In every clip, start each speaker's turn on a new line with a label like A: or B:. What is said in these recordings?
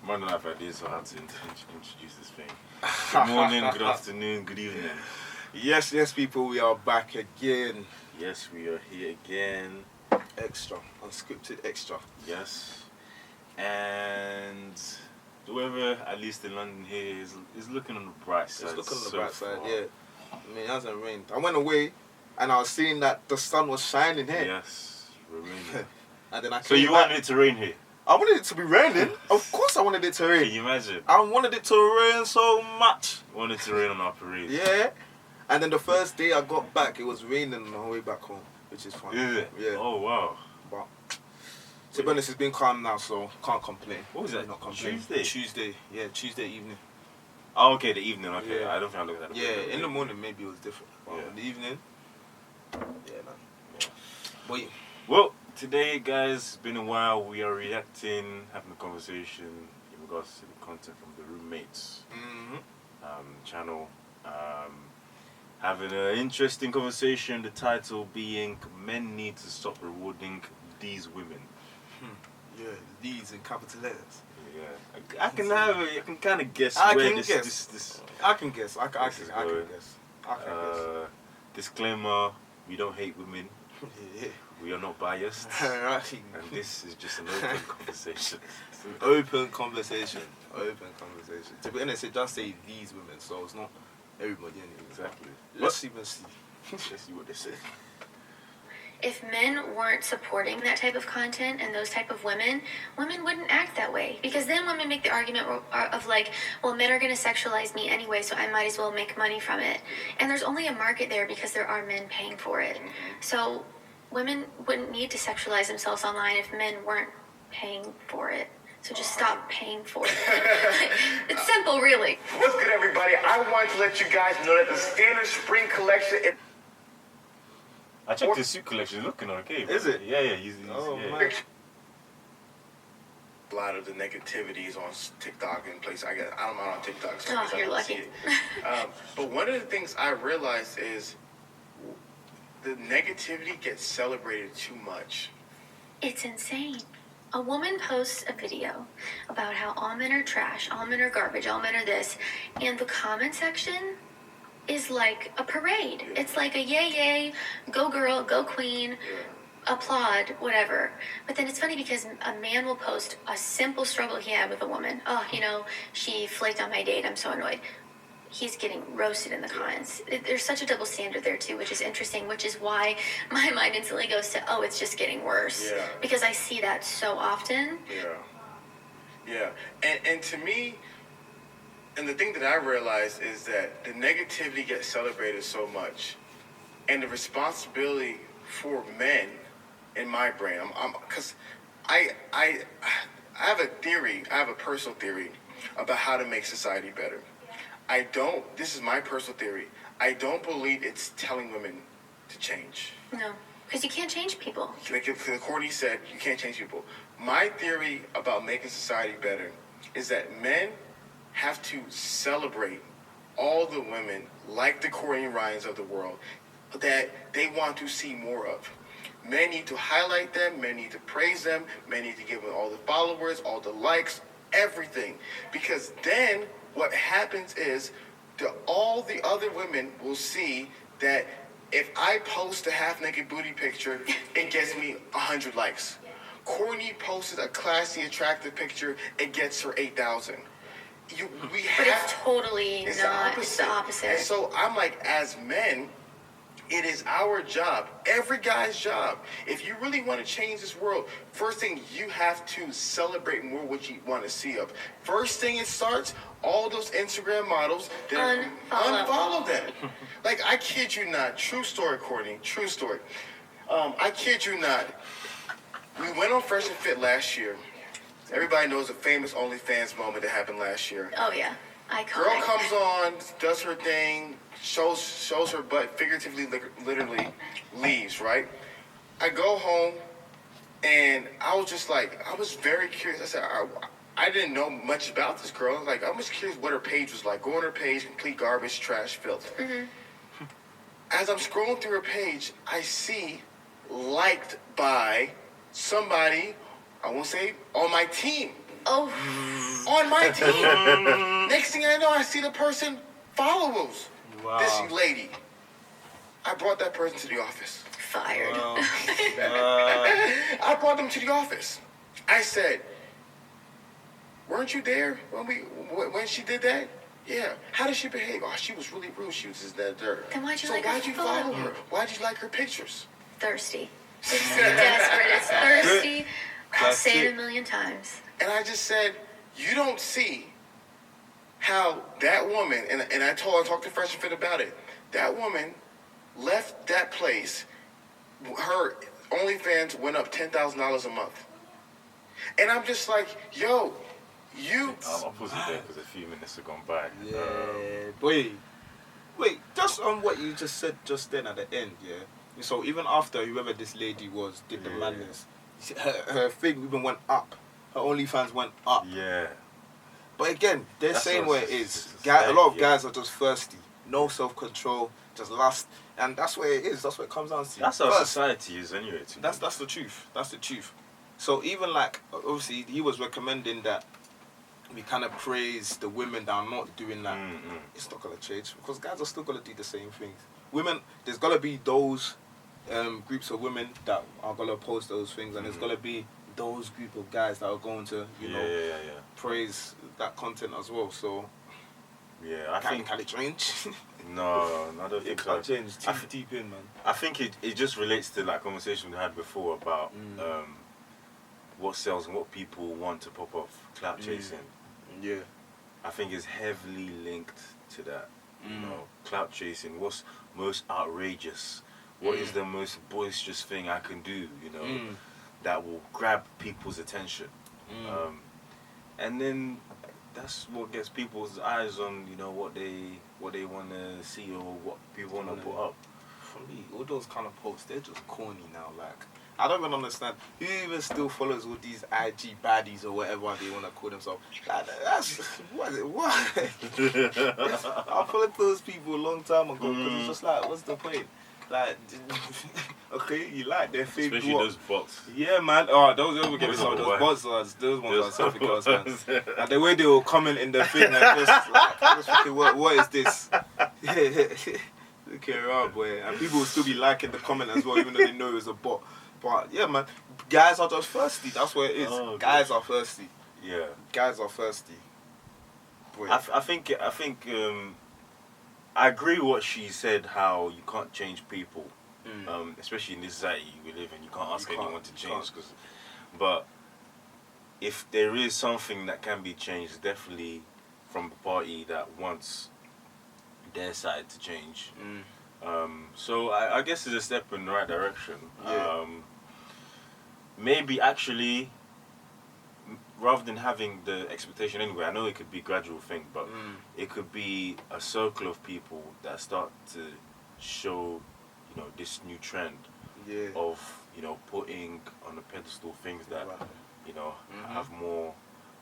A: Man, don't have ideas on how to introduce this thing. Good morning, good afternoon, good evening.
B: Yes, people, we are back again.
A: Yes, we are here again.
B: Xtra, Unscripted Xtra.
A: Yes. And the weather, at least in London here, is looking on the bright side.
B: It's looking on the bright side, yeah. I mean, it hasn't rained. I went away and I was seeing that the sun was shining here.
A: Yes, we're raining.
B: And then I
A: So you wanted it to rain here?
B: I wanted it to be raining. Of course I wanted it to rain.
A: Can you imagine?
B: I wanted it to rain so much.
A: Wanted to rain on our parade.
B: Yeah. And then the first day I got back, it was raining on my way back home, which is fine.
A: Is it?
B: Yeah.
A: Oh, wow.
B: But to be honest, it's been calm now, so can't complain.
A: What was that?
B: Not complain.
A: Tuesday?
B: Yeah, Tuesday evening.
A: Oh, okay, the evening. Okay,
B: Yeah.
A: I don't think I looked at it.
B: Yeah, in the morning maybe it was different. But
A: Yeah.
B: in the evening, yeah, no.
A: Yeah.
B: But
A: Well, today, guys, it's been a while. We are reacting, having a conversation in regards to the content from the Roommates channel. Having an interesting conversation. The title being "Men Need to Stop Rewarding These Women."
B: yeah, these in capital letters.
A: Yeah, I can kind of guess
B: I
A: where
B: can
A: this,
B: guess.
A: this
B: I can guess. I can
A: This is
B: guess. I can guess.
A: Disclaimer: we don't hate women.
B: Yeah.
A: We are not biased.
B: Right.
A: And this is just an open conversation.
B: Open conversation. Open conversation. To be honest, it does say these women, so it's not everybody anyway.
A: Exactly.
B: Let's even see.
A: Let's see what they say.
C: If men weren't supporting that type of content and those type of women wouldn't act that way. Because then women make the argument of like, well, men are going to sexualize me anyway, so I might as well make money from it. And there's only a market there because there are men paying for it. So women wouldn't need to sexualize themselves online if men weren't paying for it. So just stop paying for it. It's simple, really.
D: What's good, everybody? I want to let you guys know that the standard spring collection is...
A: I checked the suit collection. It's looking okay.
B: Is it?
A: Yeah.
B: Oh,
A: yeah.
B: man.
D: A lot of the negativity is on TikTok and places. I'm not on TikTok, so
C: Oh,
D: I
C: you're
D: don't
C: lucky.
D: see it. But one of the things I realized is the negativity gets celebrated too much.
C: It's insane. A woman posts a video about how all men are trash, all men are garbage, all men are this, and the comment section is like a parade. It's like a yay, go girl, go queen, applaud, whatever. But then it's funny because a man will post a simple struggle he had with a woman. Oh, she flaked on my date, I'm so annoyed. He's getting roasted in the comments. There's such a double standard there too, which is interesting, which is why my mind instantly goes to, oh, it's just getting worse.
D: Yeah.
C: Because I see that so often.
D: Yeah. And to me, and the thing that I realized is that the negativity gets celebrated so much, and the responsibility for men, in my brain, because I have a theory, I have a personal theory about how to make society better. This is my personal theory, I don't believe it's telling women to change.
C: No, because you can't change people.
D: Like Courtney said, you can't change people. My theory about making society better is that men have to celebrate all the women, like the Courtney Ryans of the world, that they want to see more of. Men need to highlight them, men need to praise them, men need to give them all the followers, all the likes, everything. Because then what happens is all the other women will see that if I post a half-naked booty picture, it gets me 100 likes. Courtney posted a classy, attractive picture, it gets her 8,000.
C: But it's totally not. It's the opposite.
D: And so I'm like, as men, it is our job, every guy's job. If you really want to change this world, first thing, you have to celebrate more what you want to see of. First thing it starts, all those Instagram models, unfollow them. Like, I kid you not. True story, Courtney. True story. I kid you not. We went on Fresh and Fit last year. Everybody knows the famous OnlyFans moment that happened last year.
C: Oh, yeah. Iconic.
D: Girl comes on, does her thing, shows her butt, figuratively, literally leaves, right? I go home, and I was just like, I was very curious. I said, I didn't know much about this girl. I was curious what her page was like. Go on her page, complete garbage, trash, filth. Mm-hmm. As I'm scrolling through her page, I see liked by somebody, I won't say on my team.
C: Oh.
D: On my team. Next thing I know, I see the person follows this lady. I brought that person to the office.
C: Fired.
D: I brought them to the office. I said, weren't you there when she did that? Yeah. How did she behave? Oh, she was really rude. She was just that dirt.
C: Then why'd you
D: so
C: like
D: why'd
C: her
D: you
C: photo?
D: follow her? Why'd you like her pictures?
C: Thirsty. It's desperate. It's thirsty. I'll say it a million times.
D: And I just said, you don't see how that woman, and I talked to Fresh and Fit about it, that woman left that place, her OnlyFans went up $10,000 a month. And I'm just like, yo, you...
A: I'll pause it there because a few minutes have gone by.
B: Yeah, wait, just on what you just said just then at the end, yeah? So even after whoever this lady was did the madness, her thing even went up. Her OnlyFans went up.
A: Yeah.
B: But again, they're
A: That's
B: saying
A: what
B: where it
A: it's-
B: is.
A: it's
B: A lot of
A: yeah.
B: guys are just thirsty. No self-control, just lust. And that's where it is. That's what it comes down to.
A: That's how
B: First,
A: society is anyway. To
B: That's the truth. That's the truth. So even like, obviously, he was recommending that we kind of praise the women that are not doing that. It's not going to change because guys are still going to do the same things. Women, there's going to be those groups of women that are going to post those things, and there's going to be those group of guys that are going to, you know, praise that content as well. So,
A: yeah,
B: can it change?
A: No, I don't
B: It
A: think
B: can't
A: so.
B: change. Too deep in, man.
A: I think it just relates to that conversation we had before about what sells and what people want to pop off, clout chasing.
B: Yeah.
A: I think is heavily linked to that. You know, clout chasing. What's most outrageous? What is the most boisterous thing I can do? You know, that will grab people's attention. And then that's what gets people's eyes on, you know, what they want to see or what people want to put up.
B: For me, all those kind of posts, they're just corny now. Like, I don't even understand who even still follows all these IG baddies or whatever they want to call themselves. Like, that's what? I followed those people a long time ago because it's just like, what's the point? Like, okay, you like their fake
A: Especially those bots.
B: Yeah, man. Oh, those will get me some. Those bots are those ones are something else, man. Like the way they will comment in the thing, and just thinking, what is this? Looking around, boy, and people will still be liking the comment as well, even though they know it was a bot. But yeah, man, guys are just thirsty. That's what it is. Guys are thirsty.
A: Yeah.
B: Guys are thirsty. Boy.
A: I think I agree with what she said. How you can't change people, especially in this society we live in. You can't ask anyone to change. But if there is something that can be changed, definitely from the party that wants their side to change. So I guess it's a step in the right direction.
B: Yeah.
A: Maybe actually, rather than having the expectation anyway, I know it could be a gradual thing, but it could be a circle of people that start to show, you know, this new trend of, you know, putting on a pedestal things that, you know, have more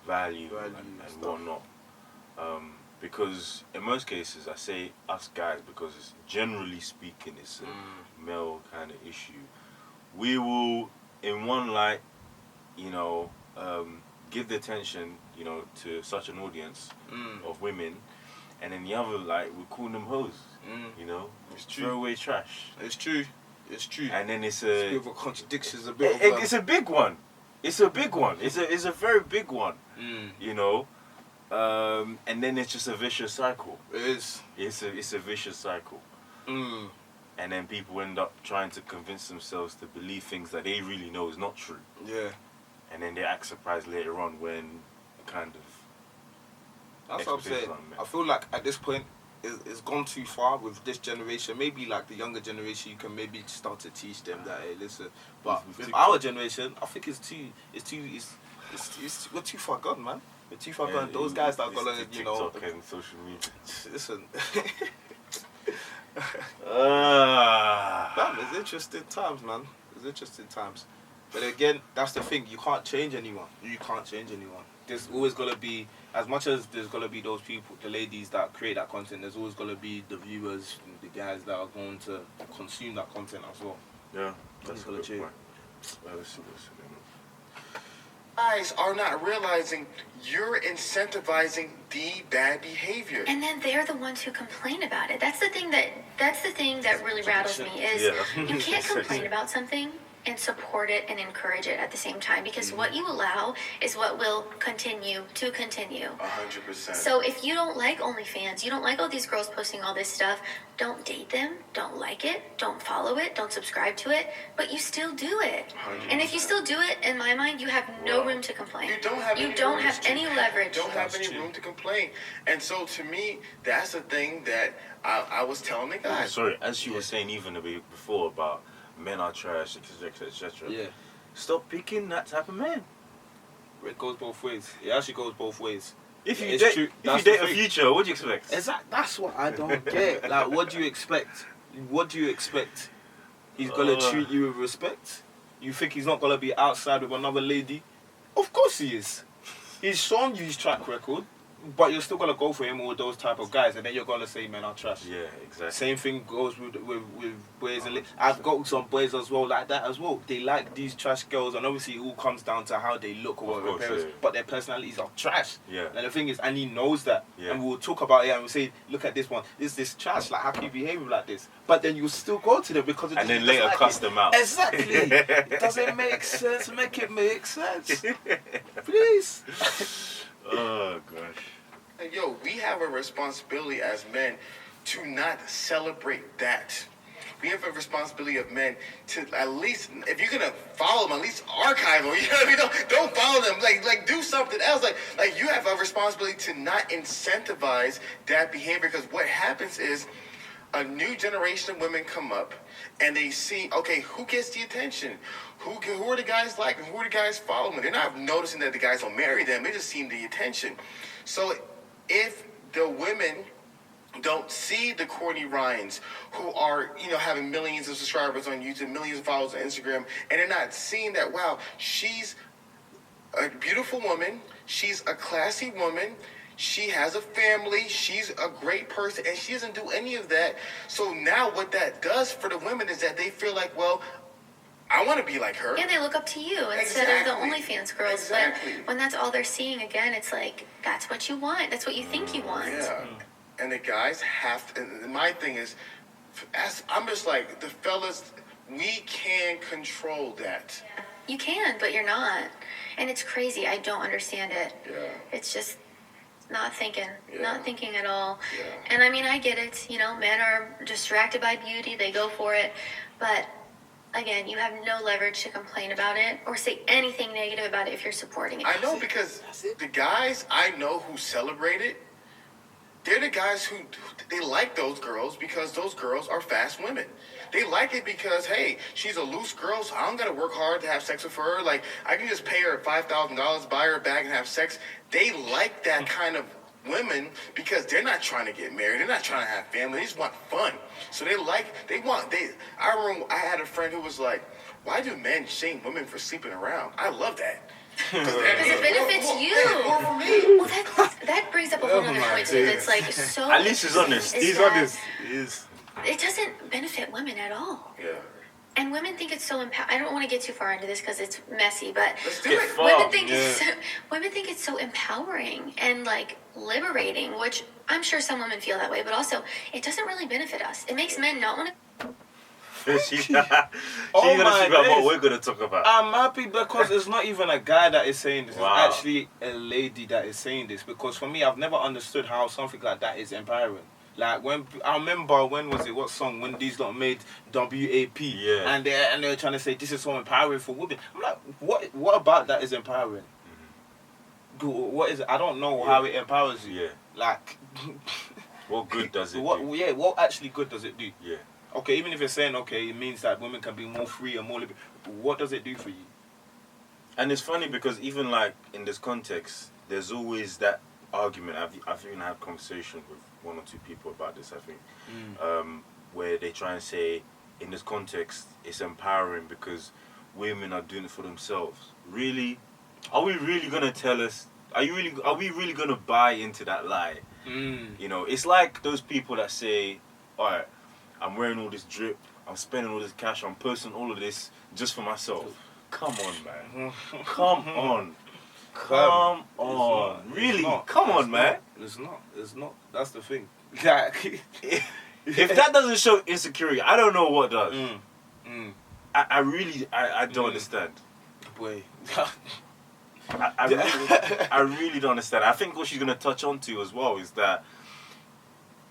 A: value and whatnot. Because in most cases, I say us guys because it's, generally speaking, it's a male kind of issue. We will, in one light, you know, give the attention, you know, to such an audience of women, and in the other light, we call them hoes. You know,
B: It's true.
A: Throw away trash.
B: It's true. It's true.
A: And then it's
B: It's a
A: a
B: bit of a contradiction. It's a bit of
A: it's a big one. It's a big one. It's a very big one. You know, and then it's just a vicious cycle.
B: It is.
A: It's a vicious cycle. And then people end up trying to convince themselves to believe things that they really know is not true.
B: Yeah.
A: And then they act surprised later on when kind of...
B: That's what I'm saying. I feel like at this point, it's gone too far with this generation. Maybe like the younger generation, you can maybe start to teach them that, hey, listen. But with our generation, I think we're too far gone, man. We're too far gone. Those guys that are gonna, you know...
A: TikTok and social media.
B: Listen.
A: Man,
B: it's interesting times, man. It's interesting times. But again, that's the thing. You can't change anyone. You can't change anyone. There's always gonna be, as much as there's gonna be those people, the ladies that create that content. There's always gonna be the viewers, the guys that are going to consume that content as well.
A: Yeah, that's
B: gonna change.
D: guys are not realizing you're incentivizing the bad behavior.
C: And then they're the ones who complain about it. That's the thing that really rattles me is
A: Yeah.
C: you can't complain about something and support it and encourage it at the same time, because what you allow is what will continue.
D: 100%.
C: So if you don't like OnlyFans, you don't like all these girls posting all this stuff, don't date them, don't like it, don't follow it, don't subscribe to it, but you still do it.
D: 100%.
C: And if you still do it, in my mind, you have no
A: Wow.
C: room to complain.
D: You don't have
C: any leverage.
D: You don't have any room to complain. And so to me, that's the thing that I was telling the guys.
A: Sorry, as you were saying even a bit before about men are trash, etc., etc.
B: Yeah.
A: Stop picking that type of man.
B: It goes both ways. It actually goes both ways.
A: If you
B: It's
A: date,
B: true.
A: if
B: That's
A: you date
B: the
A: a
B: thing.
A: future, what do you expect?
B: That's what I don't get. Like, what do you expect? What do you expect? He's gonna treat you with respect? You think he's not gonna be outside with another lady? Of course he is. He's shown you his track record, but you're still gonna go for him with those type of guys, and then you're gonna say men are trash.
A: Yeah, exactly.
B: Same thing goes with boys and I've got some boys as well like that as well. They like these trash girls, and obviously it all comes down to how they look or
A: Of
B: what
A: course,
B: their parents,
A: yeah.
B: but their personalities are trash.
A: Yeah.
B: And the thing is, and he knows that.
A: Yeah.
B: And we'll talk about it and we'll say, look at this one. This trash? Like, how can you behave like this? But then you still go to them because
A: And then later cuss them out.
B: Exactly. It doesn't make sense. Make it make sense. Please.
A: Oh gosh.
D: Yo, we have a responsibility as men to not celebrate that. We have a responsibility of men to at least, if you're gonna follow them, at least archive them. You know what I mean? Don't follow them. Like do something else. Like you have a responsibility to not incentivize that behavior, because what happens is a new generation of women come up and they see, okay, who gets the attention? Who are the guys like? And who are the guys following? They're not noticing that the guys don't marry them. They just see the attention. So if the women don't see the Courtney Ryans who are, having millions of subscribers on YouTube, millions of followers on Instagram, and they're not seeing that, wow, she's a beautiful woman, she's a classy woman, she has a family, she's a great person, and she doesn't do any of that. So now what that does for the women is that they feel like, well, I want to be like her.
C: Yeah, they look up to you instead of the
D: Exactly.
C: OnlyFans girls.
D: Exactly.
C: But when that's all they're seeing again, it's like, that's what you want. That's what you think you want.
D: Yeah. And the guys have to, and my thing is, I'm just like, the fellas, we can control that.
C: You can, but you're not. And it's crazy. I don't understand it.
D: Yeah.
C: It's just not thinking.
D: Yeah.
C: Not thinking at all.
D: Yeah.
C: And I mean, I get it. Men are distracted by beauty. They go for it. But again, you have no leverage to complain about it or say anything negative about it if you're supporting it.
D: I know, because the guys I know who celebrate it, they're the guys who they like those girls because those girls are fast women. They like it because, hey, she's a loose girl, so I'm gonna work hard to have sex with her. Like, I can just pay her $5,000, buy her a bag, and have sex. They like that kind of women because they're not trying to get married. They're not trying to have family. They just want fun. So I remember I had a friend who was like, why do men shame women for sleeping around? I love that. Because
C: it benefits you.
D: More for me.
C: Well, that brings up a whole other point too. That's like so.
A: At least he's honest.
C: is
A: He's
C: that
A: honest. He is.
C: It doesn't benefit women at all.
D: Yeah.
C: And women think it's so I don't want to get too far into this because it's messy, but
D: Let's do
A: Get
D: it.
A: far.
C: women think it's so empowering and like liberating, which I'm sure some women feel that way, but also it doesn't really benefit us. It makes men not want to.
A: She's
B: Oh
A: gonna
B: my
A: figure out what
B: days.
A: we're gonna talk about.
B: I'm happy because it's not even a guy that is saying this.
A: Wow.
B: It's actually a lady that is saying this. Because for me, I've never understood how something like that is empowering. Like, when I remember, when was it? What song? When these lot made WAP,
A: Yeah.
B: and they're trying to say this is so empowering for women. I'm like, what about that is empowering? What is it? I don't know how it empowers you.
A: Yeah.
B: Like,
A: What good does it
B: what?
A: do?
B: Yeah, what actually good does it do?
A: Yeah.
B: Okay, even if you're saying it means that women can be more free and more liberal, but what does it do for you?
A: And it's funny because even like in this context, there's always that argument. I've even had conversation with one or two people about this. I think where they try and say in this context it's empowering because women are doing it for themselves. Really, are we really gonna tell us? Are we really gonna buy into that lie? It's like those people that say, all right, I'm wearing all this drip, I'm spending all this cash, I'm posting all of this just for myself. Come on, man. Come on. Come
B: It's
A: on.
B: not.
A: Really?
B: It's not.
A: Come
B: It's
A: on, man.
B: not. It's not. It's not. That's the thing. Like,
A: If that doesn't show insecurity, I don't know what does. I don't understand.
B: Boy.
A: I really don't understand. I think what she's gonna touch on to as well is that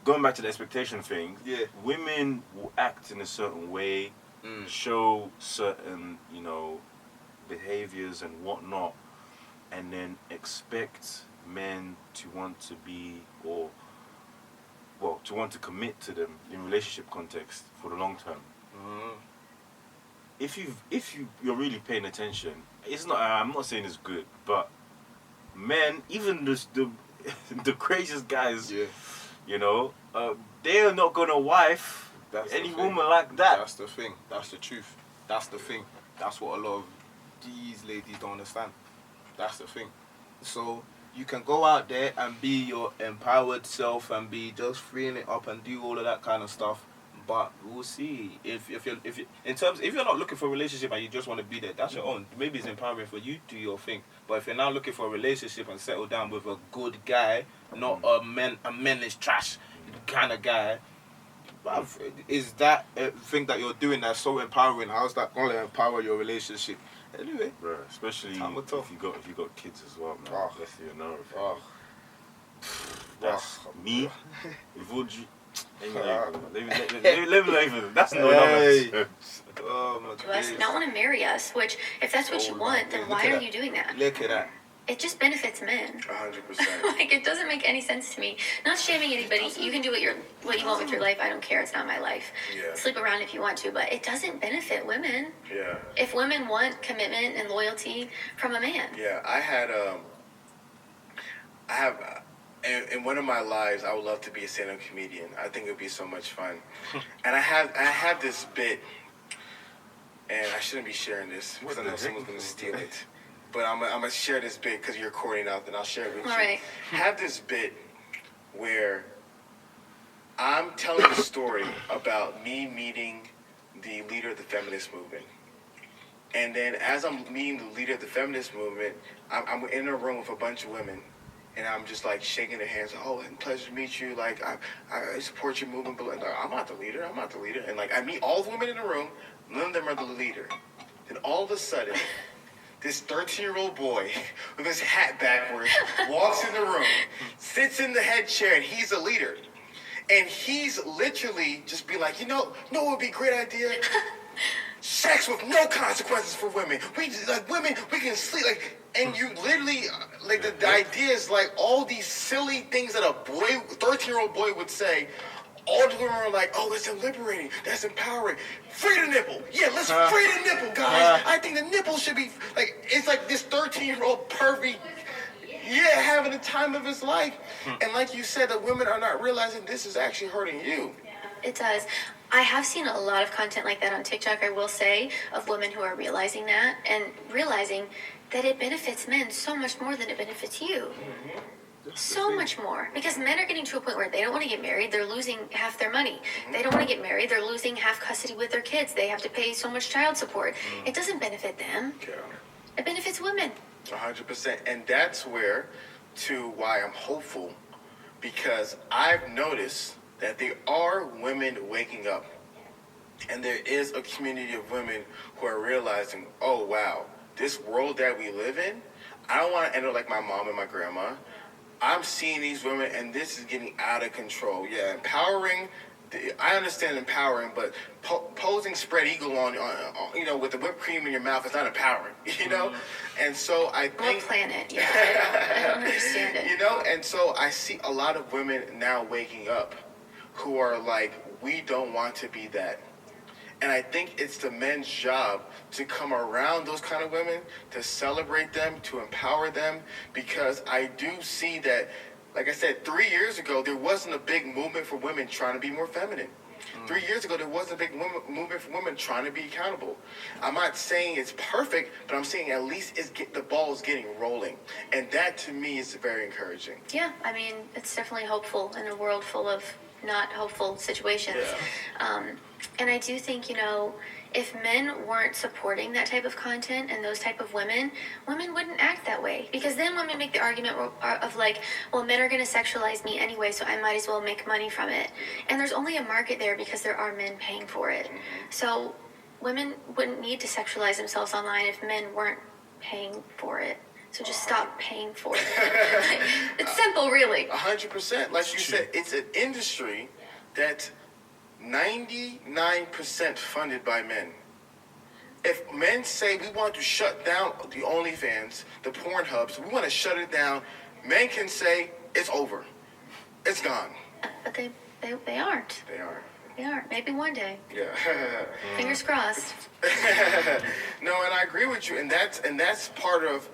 A: going back to the expectation thing,
B: Yeah.
A: women will act in a certain way, show certain, behaviors and whatnot, and then expect men to want to be to want to commit to them in relationship context for the long term. If you're really paying attention, it's not. I'm not saying it's good, but men, even the craziest guys, they are not gonna wife any woman like that.
B: That's the thing. That's the truth. That's the thing. That's what a lot of these ladies don't understand. That's the thing. So you can go out there and be your empowered self and be just freeing it up and do all of that kind of stuff. But we'll see if you're not looking for a relationship and you just want to be there, that's your own. Maybe it's empowering for you to do your thing. But if you're now looking for a relationship and settle down with a good guy, not a men is trash kind of guy, bruv, is that a thing that you're doing that's so empowering? How's that going to empower your relationship? Anyway,
A: bro, especially if you got kids as well, man. That's the another thing. That's me. Would you? Let me even. That's no nonsense.
B: Oh my
C: to us, not want to marry us. Which, if that's what you want, then why are you doing that?
B: Look at that.
C: It just benefits men.
D: 100%.
C: Like, it doesn't make any sense to me. Not shaming anybody. You can do what you want with your life. I don't care. It's not my life.
D: Yeah.
C: Sleep around if you want to, but it doesn't benefit women.
D: Yeah.
C: If women want commitment and loyalty from a man.
D: Yeah, I have. In one of my lives, I would love to be a stand-up comedian. I think it would be so much fun. And I have this bit, and I shouldn't be sharing this because I know someone's going to steal it. But I'm gonna share this bit because you're recording out, then I'll share it with you.
C: All right.
D: I have this bit where I'm telling a story about me meeting the leader of the feminist movement. And then as I'm meeting the leader of the feminist movement, I'm in a room with a bunch of women. And I'm just like shaking their hands. Oh, pleasure to meet you. Like, I support your movement, but like, I'm not the leader. I'm not the leader. And like, I meet all the women in the room. None of them are the leader. Then all of a sudden, this 13-year-old boy with his hat backwards walks in the room, sits in the head chair, and he's the leader. And he's literally just be like, what would be a great idea? Sex with no consequences for women. Women, we can sleep and you literally the idea is like all these silly things that a 13-year-old boy would say. All the women are like, oh, that's liberating, that's empowering. Free the nipple. Yeah, let's free the nipple, guys. I think the nipple should be it's like this 13-year-old pervy, having the time of his life. And like you said, the women are not realizing this is actually hurting you.
C: It does. I have seen a lot of content like that on TikTok, I will say, of women who are realizing that and realizing that it benefits men so much more than it benefits you. So much more. Because men are getting to a point where they don't want to get married. They're losing half their money. They don't want to get married. They're losing half custody with their kids. They have to pay so much child support. It doesn't benefit them.
D: Yeah.
C: It benefits women.
D: 100%. And that's why I'm hopeful, because I've noticed that there are women waking up. And there is a community of women who are realizing, oh, wow, this world that we live in, I don't want to end up like my mom and my grandma. I'm seeing these women, and this is getting out of control. Yeah, empowering. I understand empowering, but posing spread eagle on with the whipped cream in your mouth is not empowering. And so I think.
C: What planet? Yeah, I don't understand it.
D: And so I see a lot of women now waking up, who are like, we don't want to be that. And I think it's the men's job to come around those kind of women, to celebrate them, to empower them, because I do see that, like I said, 3 years ago, there wasn't a big movement for women trying to be more feminine. 3 years ago, there wasn't a big movement for women trying to be accountable. I'm not saying it's perfect, but I'm saying at least the ball is getting rolling. And that, to me, is very encouraging.
C: Yeah, I mean, it's definitely hopeful in a world full of not hopeful situations.
D: Yeah.
C: And I do think, if men weren't supporting that type of content and those type of women wouldn't act that way. Because then women make the argument of like, well, men are going to sexualize me anyway, so I might as well make money from it. And there's only a market there because there are men paying for it. So women wouldn't need to sexualize themselves online if men weren't paying for it. So just stop paying for it. It's simple, really.
D: 100%. Like you said, it's an industry that's 99% funded by men. If men say we want to shut down the OnlyFans, the Pornhubs, we want to shut it down, men can say it's over. It's gone.
C: But they aren't.
D: They are.
C: They aren't. Maybe one day.
D: Yeah.
C: Fingers crossed.
D: No, and I agree with you. And that's part of,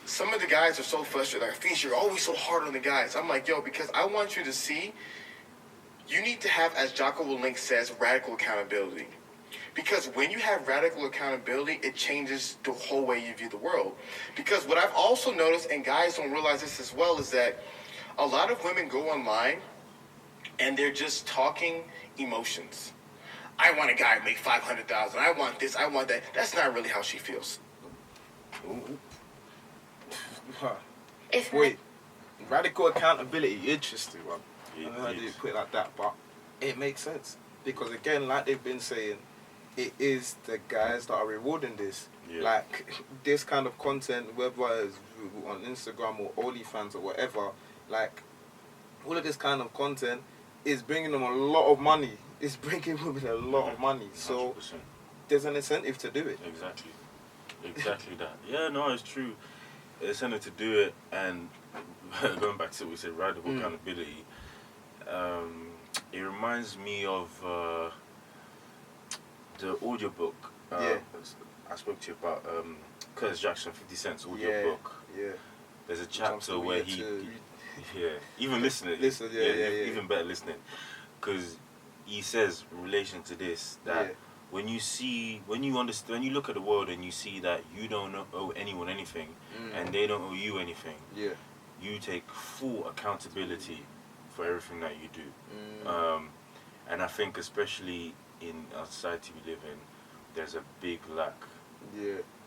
D: some of the guys are so frustrated. Like, Feast, you're always so hard on the guys. I'm like, yo, because I want you to see, you need to have, as Jocko Willink says, radical accountability. Because when you have radical accountability, it changes the whole way you view the world. Because what I've also noticed, and guys don't realize this as well, is that a lot of women go online and they're just talking emotions. I want a guy to make $500,000. I want this. I want that. That's not really how she feels.
B: Wait, radical accountability, interesting, man.
A: It
B: I don't know how
A: is.
B: you put it like that, but it makes sense. Because again, like they've been saying, it is the guys that are rewarding this.
A: Yeah.
B: Like, this kind of content, whether it's on Instagram or OnlyFans or whatever, like, all of this kind of content is bringing them a lot of money. It's bringing women a lot of money. So
A: 100%.
B: there's an incentive to do it.
A: Exactly that. Yeah, no, it's true. It's something to do it, and going back to what we said, radical accountability. It reminds me of the audiobook. I spoke to you about Curtis Jackson, 50 Cent's audiobook.
B: Yeah.
A: There's a chapter where even listening, even better listening, because he says in relation to this that when you understand, when you look at the world and you see that you don't owe anyone anything and they don't owe you anything, you take full accountability for everything that you do. And I think especially in our society we live in, there's a big lack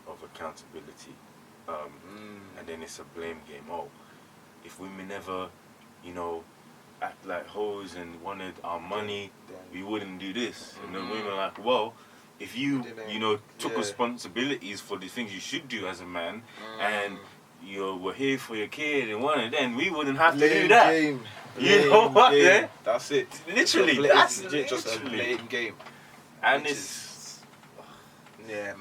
A: of accountability. And then it's a blame game. Oh, if women never, act like hoes and wanted our money, we wouldn't do this. And then women are like, well, if you, took responsibilities for the things you should do as a man, and you were here for your kid and wanted, then we wouldn't have to do that. You know what? Yeah,
B: that's it.
A: Literally,
B: That's just a blatant game.
A: And it's
B: man.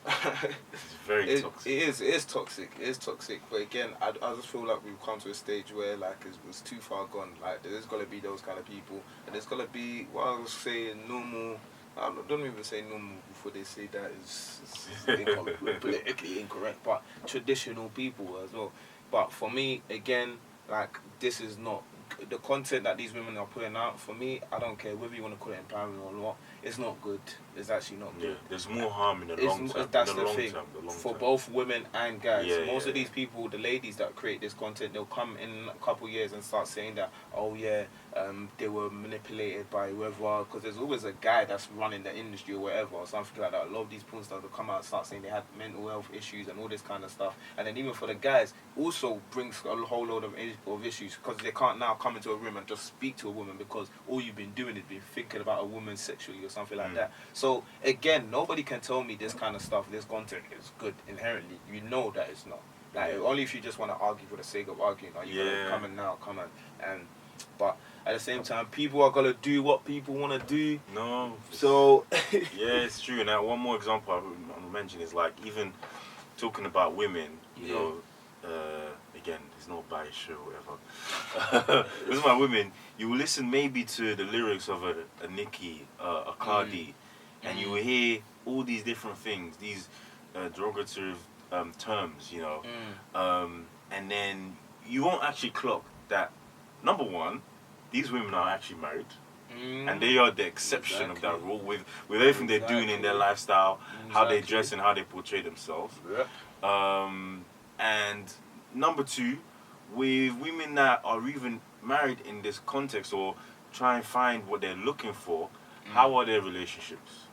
A: it's very toxic.
B: It is toxic. It is toxic. But again, I just feel like we've come to a stage where like it's too far gone. Like there's gotta be those kind of people, and there's gotta be what I was saying normal. I don't even say normal before they say that is politically incorrect, but traditional people as well. But for me, again, like this is not the content that these women are putting out. For me, I don't care whether you want to call it empowering or not. It's not good. It's actually not good.
A: There's more harm in the long term.
B: That's the thing. For both women and guys. Most of these people, the ladies that create this content, they'll come in a couple of years and start saying that, they were manipulated by whoever, because there's always a guy that's running the industry or whatever, or something like that. A lot of these porn stars will come out and start saying they had mental health issues and all this kind of stuff. And then even for the guys, also brings a whole load of issues, because they can't now come into a room and just speak to a woman, because all you've been doing is been thinking about a woman sexually or something like that. So again, nobody can tell me this kind of stuff, this content is good inherently. You know that it's not. Like only if you just want to argue for the sake of arguing, are you gonna come and but at the same time, people are gonna do what people want to do.
A: No.
B: So
A: yeah, it's true. And one more example I want to mention is like even talking about women. You know, again, there's no bias show or whatever. This is my women. You will listen maybe to the lyrics of a Nicki, a Cardi, and you will hear all these different things, these derogatory terms, and then you won't actually clock that. Number one, these women are actually married, and they are the exception of that rule with everything they're doing in their lifestyle, how they dress and how they portray themselves. And number two, with women that are even married in this context or try and find what they're looking for, how are their relationships?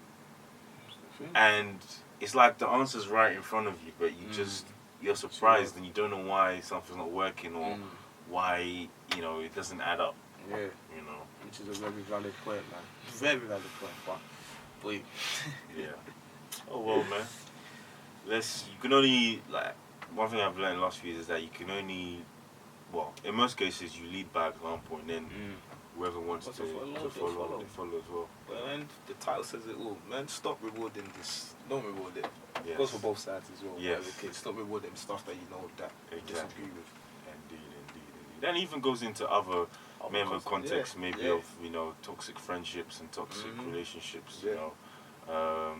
B: thing.
A: And it's like the answer's right in front of you, but you're surprised and you don't know why something's not working or why, you know, it doesn't add up.
B: Yeah.
A: You know.
B: Which is a very valid point, man. Very valid point, but wait.
A: Yeah. Oh well, man. You can only, like, one thing I've learned in the last few years is that you can only, well, in most cases you lead by example, and then whoever wants to follow, they follow as well.
B: Well, and the title says it all, man. Stop rewarding this. Don't reward it.
A: Yes.
B: Goes for both sides as well.
A: Yes.
B: Okay, stop rewarding stuff that you know that you disagree with.
A: Indeed. That even goes into other member contexts, maybe of, you know, toxic friendships and toxic relationships. You know,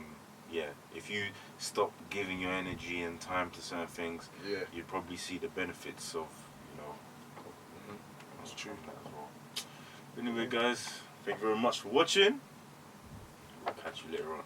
A: if you stop giving your energy and time to certain things, you'd probably see the benefits of, you know.
B: That's true.
A: That as well. Anyway, guys, thank you very much for watching. I'll catch you later on.